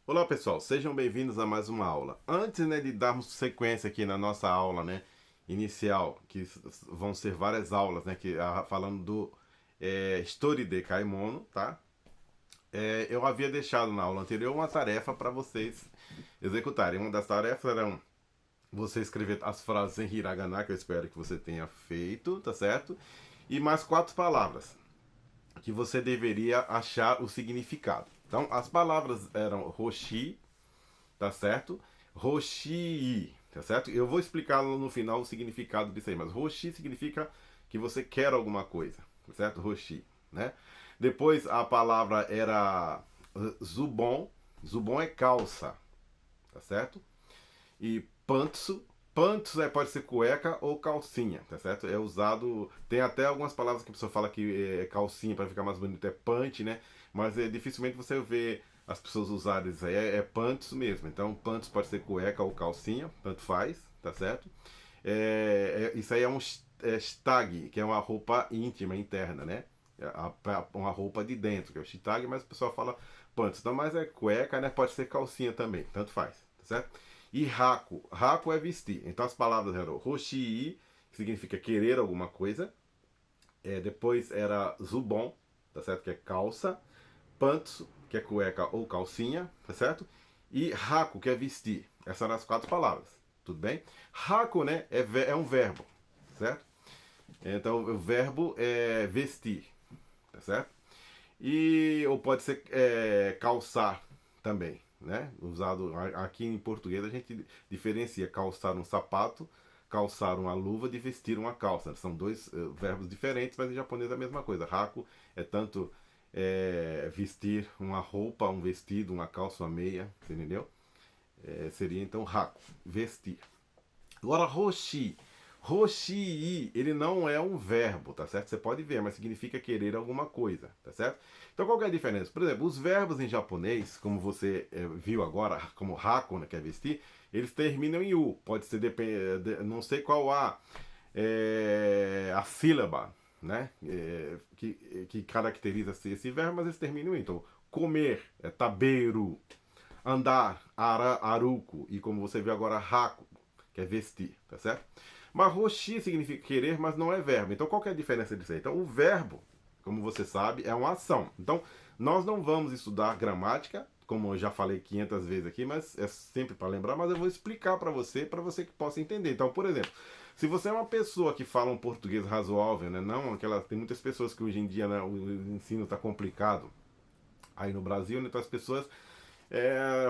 Olá pessoal, sejam bem-vindos a mais uma aula. Antes de darmos sequência aqui na nossa aula inicial, que vão ser várias aulas, falando do Story de Kaimono, tá? Eu havia deixado na aula anterior uma tarefa para vocês executarem. Uma das tarefas era você escrever as frases em hiragana, que eu espero que você tenha feito, tá certo? E mais 4 palavras que você deveria achar o significado. Então, as palavras eram Hoshi, tá certo? Hoshi, tá certo? Eu vou explicar no final o significado disso aí, mas Hoshi significa que você quer alguma coisa, tá certo? Hoshi, né? Depois a palavra era Zubon, Zubon é calça, tá certo? E pantsu, pantsu pode ser cueca ou calcinha, tá certo? É usado, tem até algumas palavras que a pessoa fala que é calcinha para ficar mais bonito, é pant, né? Mas dificilmente você vê as pessoas usarem isso aí, é pantsu mesmo. Então pantsu pode ser cueca ou calcinha, tanto faz, tá certo? Isso aí é um stag, que é uma roupa íntima, interna, né? Uma roupa de dentro, que é o shitag, mas o pessoal fala pantsu. Então, mas é cueca, né? Pode ser calcinha também, tanto faz, tá certo? E haku, haku é vestir. Então as palavras eram hoshii, que significa querer alguma coisa. Depois era zubon, tá certo? Que é calça. Pantsu, que é cueca ou calcinha, tá certo? E haku, que é vestir. Essas eram as 4 palavras, tudo bem? Haku, né, é um verbo, certo? Então o verbo é vestir, tá certo? Ou pode ser calçar também, né? Usado aqui em português a gente diferencia calçar um sapato, calçar uma luva de vestir uma calça. São dois verbos diferentes, mas em japonês é a mesma coisa. Haku é tanto vestir uma roupa, um vestido, uma calça, uma meia, você entendeu? Seria então haku, vestir. Agora hoshi, hoshii, ele não é um verbo, tá certo? Você pode ver, mas significa querer alguma coisa, tá certo? Então qual que é a diferença? Por exemplo, os verbos em japonês, como você viu agora, como haku, né, que é vestir, eles terminam em u. Pode ser, não sei qual a sílaba, né? Que caracteriza esse verbo, mas eles terminam em. Então, comer é taberu, andar, aruku, e como você viu agora, haku, que é vestir, tá certo? Mas roshi significa querer, mas não é verbo. Então qual que é a diferença disso aí? Então o verbo, como você sabe, é uma ação. Então nós não vamos estudar gramática, como eu já falei 500 vezes aqui, mas é sempre para lembrar, mas eu vou explicar para você que possa entender. Então, por exemplo, se você é uma pessoa que fala um português razoável, né? Não aquela, tem muitas pessoas que hoje em dia, né, o ensino está complicado aí no Brasil, né? Então as pessoas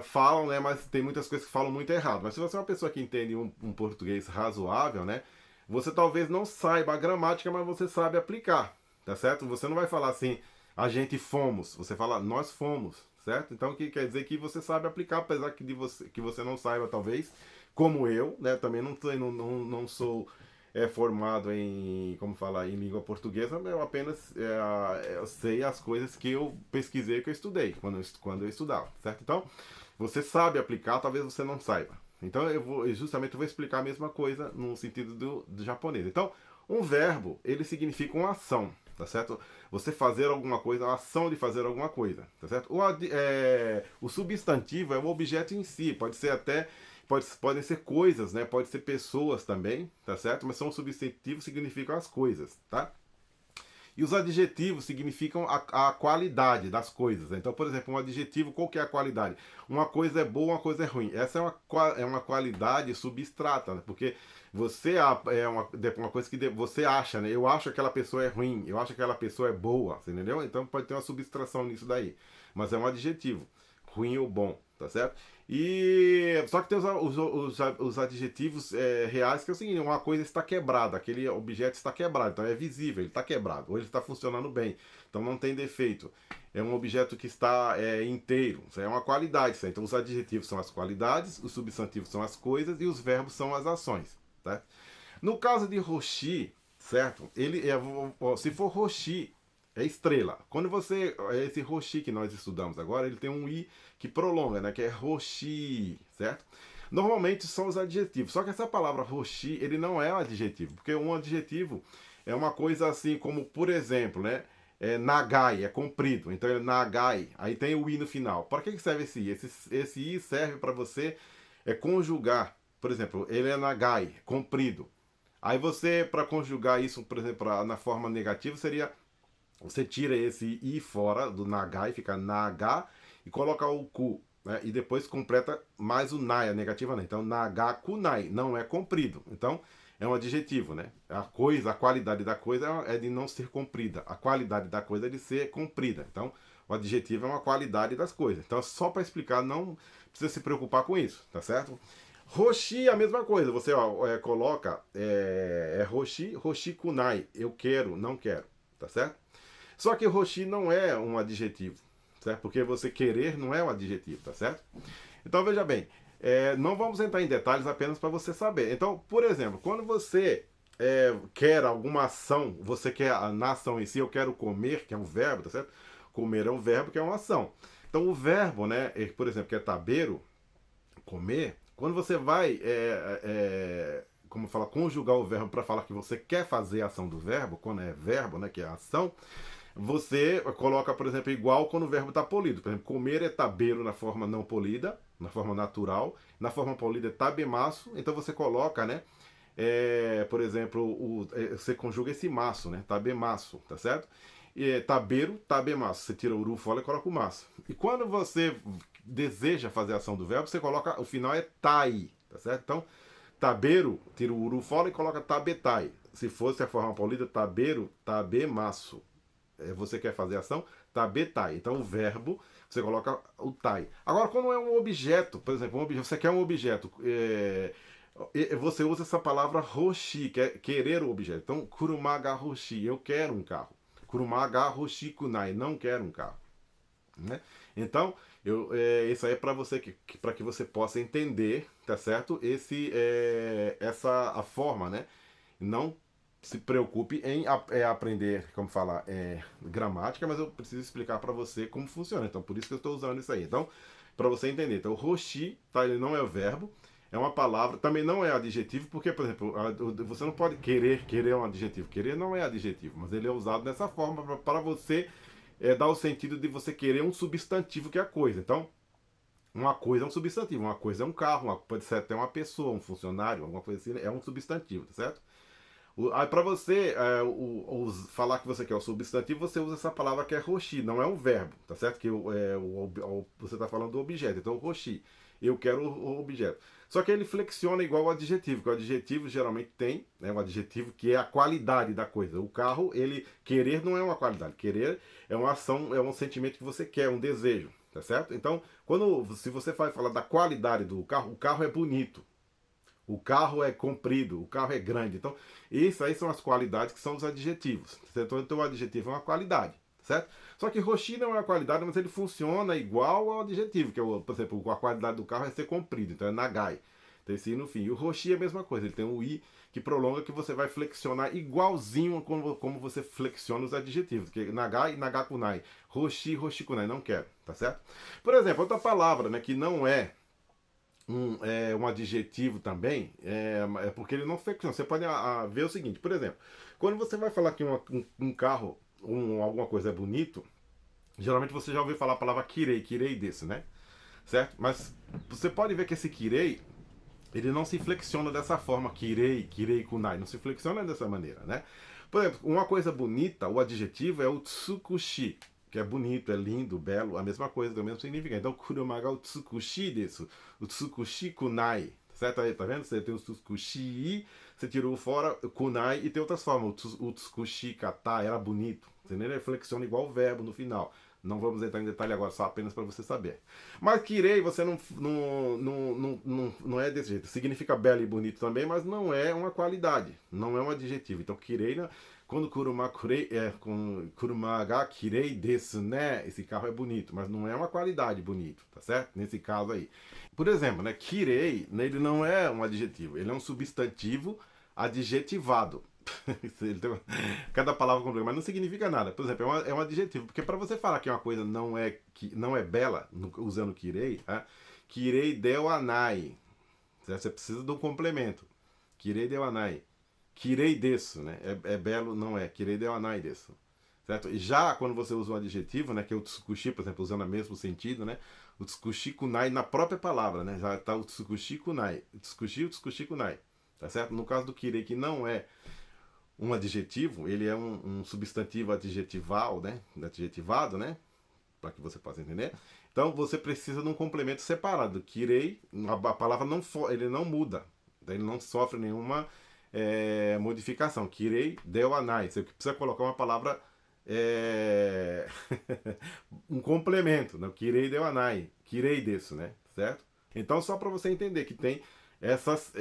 falam, né? Mas tem muitas coisas que falam muito errado. Mas se você é uma pessoa que entende um português razoável, né? Você talvez não saiba a gramática, mas você sabe aplicar, tá certo? Você não vai falar assim, a gente fomos. Você fala, nós fomos, certo? Então, que quer dizer que você sabe aplicar, apesar que você não saiba, talvez, como eu, né? Também não sou formado em, como falar, em língua portuguesa, eu apenas eu sei as coisas que eu pesquisei, que eu estudei, quando eu estudava, certo? Então, você sabe aplicar, talvez você não saiba. Então, eu vou explicar a mesma coisa no sentido do japonês. Então, um verbo, ele significa uma ação, tá certo? Você fazer alguma coisa, a ação de fazer alguma coisa, tá certo? O substantivo é o objeto em si, pode ser até podem ser coisas, né? Pode ser pessoas também, tá certo? Mas são substantivos, significam as coisas, tá? E os adjetivos significam a qualidade das coisas. Né? Então, por exemplo, um adjetivo, qual que é a qualidade? Uma coisa é boa, uma coisa é ruim. Essa é uma qualidade substrata, né? Porque você é uma coisa que você acha, né? Eu acho que aquela pessoa é ruim, eu acho que aquela pessoa é boa, você entendeu? Então pode ter uma subtração nisso daí. Mas é um adjetivo, ruim ou bom, tá certo? E só que tem os adjetivos reais, que é o seguinte: uma coisa está quebrada, aquele objeto está quebrado, então é visível, ele está quebrado, ou ele está funcionando bem, então não tem defeito. É um objeto que está inteiro, isso é uma qualidade. Isso aí. Então os adjetivos são as qualidades, os substantivos são as coisas e os verbos são as ações. Tá? No caso de Roshi, certo? Se for Roshi, é estrela. Quando você. Esse Roshi que nós estudamos agora, ele tem um I que prolonga, né? Que é Roshi, certo? Normalmente são os adjetivos. Só que essa palavra Roshi, ele não é um adjetivo. Porque um adjetivo é uma coisa assim como, por exemplo, né? nagai, é comprido, então é nagai, aí tem o i no final. Para que serve esse i? Esse i serve para você conjugar, por exemplo, ele é nagai, comprido. Aí você, para conjugar isso, por exemplo, na forma negativa, seria, você tira esse i fora do nagai, fica naga, e coloca o ku, né? E depois completa mais o nai, a negativa, né? Então, nagakunai, não é comprido. Então, é um adjetivo, né? A coisa, a qualidade da coisa é de não ser comprida. A qualidade da coisa é de ser comprida. Então, o adjetivo é uma qualidade das coisas. Então, só para explicar, não precisa se preocupar com isso, tá certo? Roshi é a mesma coisa. Você coloca roshi, roshikunai. Eu quero, não quero, tá certo? Só que roshi não é um adjetivo, certo? Porque você querer não é um adjetivo, tá certo? Então, veja bem, não vamos entrar em detalhes apenas para você saber. Então, por exemplo, quando você quer alguma ação, você quer na ação em si, eu quero comer, que é um verbo, tá certo? Comer é um verbo que é uma ação. Então, o verbo, né, por exemplo, que é tabeiro, comer, quando você vai, como fala, conjugar o verbo para falar que você quer fazer a ação do verbo, quando é verbo, né, que é a ação, você coloca, por exemplo, igual quando o verbo está polido. Por exemplo, comer é tabeiro na forma não polida, na forma natural. Na forma polida é tabemaço. Então você coloca, né? Por exemplo, você conjuga esse maço, né? Tabemaço, tá certo? Tabeiro, tabemaço. Você tira o uru fora e coloca o maço. E quando você deseja fazer a ação do verbo, você coloca, o final é tai, tá certo? Então, tabeiro, tira o uru fora e coloca tabetai. Se fosse a forma polida, tabeiro, tabemaço. Você quer fazer a ação, tabetai. Então o verbo, você coloca o tai. Agora, quando é um objeto, por exemplo, você quer um objeto, você usa essa palavra roshi, que é querer o objeto. Então, kurumaga roshi, eu quero um carro. Kurumaga roshi kunai, não quero um carro. Né? Então, isso aí é para você, para que você possa entender, tá certo? A forma, né? Não se preocupe em aprender, como falar, gramática, mas eu preciso explicar para você como funciona. Então, por isso que eu estou usando isso aí. Então, para você entender. Então, roshi, tá, ele não é o verbo, é uma palavra, também não é adjetivo, porque, por exemplo, você não pode querer é um adjetivo. Querer não é adjetivo, mas ele é usado dessa forma para você dar o sentido de você querer um substantivo que é a coisa. Então, uma coisa é um substantivo, uma coisa é um carro, pode ser até uma pessoa, um funcionário, alguma coisa assim, é um substantivo, tá certo? Aí para você falar que você quer o substantivo, você usa essa palavra que é roshi, não é um verbo, tá certo? Que você está falando do objeto, então roshi, eu quero o objeto. Só que ele flexiona igual o adjetivo, que o adjetivo geralmente tem, né, um adjetivo que é a qualidade da coisa. O carro, ele querer não é uma qualidade, querer é uma ação, é um sentimento que você quer, um desejo, tá certo? Então, se você vai falar da qualidade do carro, o carro é bonito. O carro é comprido, o carro é grande. Então, isso aí são as qualidades que são os adjetivos. Então, o adjetivo é uma qualidade, certo? Só que roshi não é uma qualidade, mas ele funciona igual ao adjetivo, que é, por exemplo, a qualidade do carro é ser comprido, então é nagai. Tem esse i no fim. E o roshi é a mesma coisa, ele tem um i que prolonga, que você vai flexionar igualzinho como você flexiona os adjetivos, que é nagai e nagakunai. Roshi, roshikunai, não quero, tá certo? Por exemplo, outra palavra, né, que não é um adjetivo também, porque ele não flexiona. Você pode ver o seguinte, por exemplo, quando você vai falar que um carro, alguma coisa é bonito, geralmente você já ouviu falar a palavra kirei desse, né? Certo? Mas você pode ver que esse kirei, ele não se flexiona dessa forma, kirei kunai, não se flexiona dessa maneira, né? Por exemplo, uma coisa bonita, o adjetivo é o tsukushi, que é bonito, é lindo, belo, a mesma coisa, do mesmo significado. Então, kurumaga o tsukushi desu, o tsukushi kunai, certo aí, tá vendo? Você tem o tsukushi, você tirou fora o kunai e tem outras formas, o tsukushi kata, era bonito, entendeu? Ele flexiona igual o verbo no final. Não vamos entrar em detalhe agora, só apenas para você saber. Mas kirei, você não é desse jeito. Significa belo e bonito também, mas não é uma qualidade, não é um adjetivo. Então, kirei, quando kurumaga kirei desu, né? Esse carro é bonito, mas não é uma qualidade bonito, tá certo? Nesse caso aí. Por exemplo, né? Kirei, ele não é um adjetivo, ele é um substantivo adjetivado. Cada palavra completa, mas não significa nada. Por exemplo, é um adjetivo, porque para você falar que uma coisa não é bela, usando kirei, kirei deu anai, você precisa de um complemento. Kirei deu anai, kirei desu, né? É belo, não é. Kirei deu anai desu. certo? E já quando você usa um adjetivo, né, que é o tsukushi, por exemplo, usando o mesmo sentido, né, o tsukushi kunai na própria palavra, né, já está o tsukushi kunai, o tsukushi kunai, tá certo? No caso do kirei, que não é um adjetivo, ele é um substantivo adjetival, né, adjetivado, né, para que você possa entender. Então você precisa de um complemento separado. Kirei, a palavra não ele não muda, ele não sofre nenhuma modificação. Kirei deu anai. Você precisa colocar uma palavra um complemento, né? Kirei deu anai, kirei desu, né? Certo? Então só para você entender que tem essas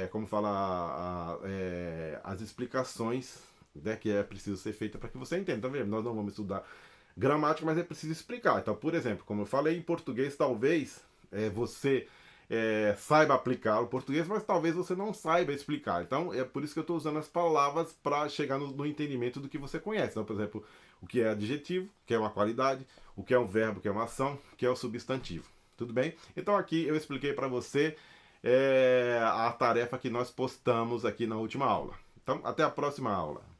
como falar, as explicações, né, que é preciso ser feita para que você entenda. Tá vendo? Nós não vamos estudar gramática, mas é preciso explicar. Então, por exemplo, como eu falei, em português, talvez você saiba aplicar o português, mas talvez você não saiba explicar. Então, é por isso que eu estou usando as palavras para chegar no entendimento do que você conhece. Então, por exemplo, o que é adjetivo, o que é uma qualidade, o que é um verbo, o que é uma ação, o que é o substantivo. Tudo bem? Então, aqui eu expliquei para você a tarefa que nós postamos aqui na última aula. Então, até a próxima aula.